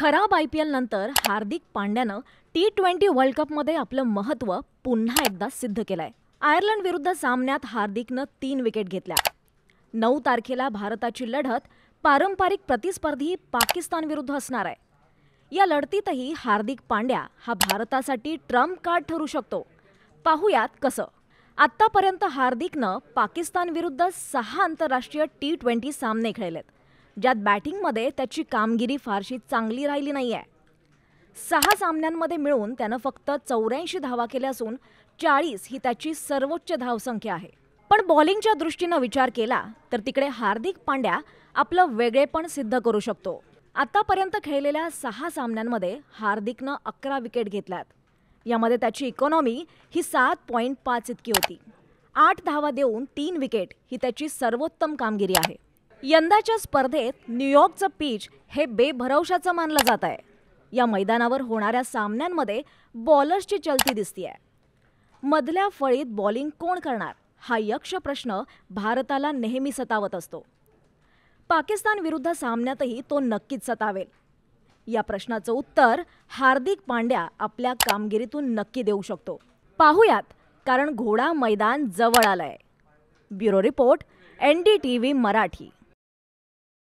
खराब IPL नंतर हार्दिक पांड्यानं T20 world कपमध्ये आपलं महत्त्व पुन्हा एकदा सिद्ध केलंय. आयर्लंड विरुद्ध सामन्यात हार्दिकनं 3 विकेट घेतल्या. 9 तारखेला भारताची लढत पारंपरिक प्रतिस्पर्धी पाकिस्तान विरुद्ध असणार आहे. या लढतीतही हार्दिक पांड्या हा भारतासाठी ट्रम्प कार्ड ठरू शकतो. पाहूयात कसं. आत्तापर्यंत हार्दिकनं पाकिस्तान विरुद्ध 6 आंतरराष्ट्रीय T20 सामने खेळलेत, ज्यात बॅटिंगमध्ये त्याची कामगिरी फारशी चांगली राहिली नाहीये. 6 सामन्यांमध्ये मिळून त्यानं फक्त 84 धावा केल्या असून 40 ही त्याची सर्वोच्च धावसंख्या आहे. पण बॉलिंगच्या दृष्टीनं विचार केला तर तिकडे हार्दिक पांड्या आपलं वेगळेपण सिद्ध करू शकतो. आतापर्यंत खेळलेल्या 6 सामन्यांमध्ये हार्दिकनं 11 विकेट घेतल्यात. यामध्ये त्याची इकॉनॉमी ही 7.5 इतकी होती. 8 धावा देऊन 3 विकेट ही त्याची सर्वोत्तम कामगिरी आहे. यंदाच्या स्पर्धेत न्यूयॉर्कचं पिच हे बेभरवशाचं मानलं जात आहे. या मैदानावर होणाऱ्या सामन्यांमध्ये बॉलर्सची चलती दिसतीये. मधल्या फळीत बॉलिंग कोण करणार हा यक्ष प्रश्न भारताला नेहमी सतावत असतो. पाकिस्तान विरुद्ध सामन्यातही तो नक्कीच सतावेल. या प्रश्नाचं उत्तर हार्दिक पांड्या आपल्या कामगिरीतून नक्की देऊ शकतो. पाहूयात, कारण घोडा मैदान जवळ आलंय. Bureau report, NDTV Marathi.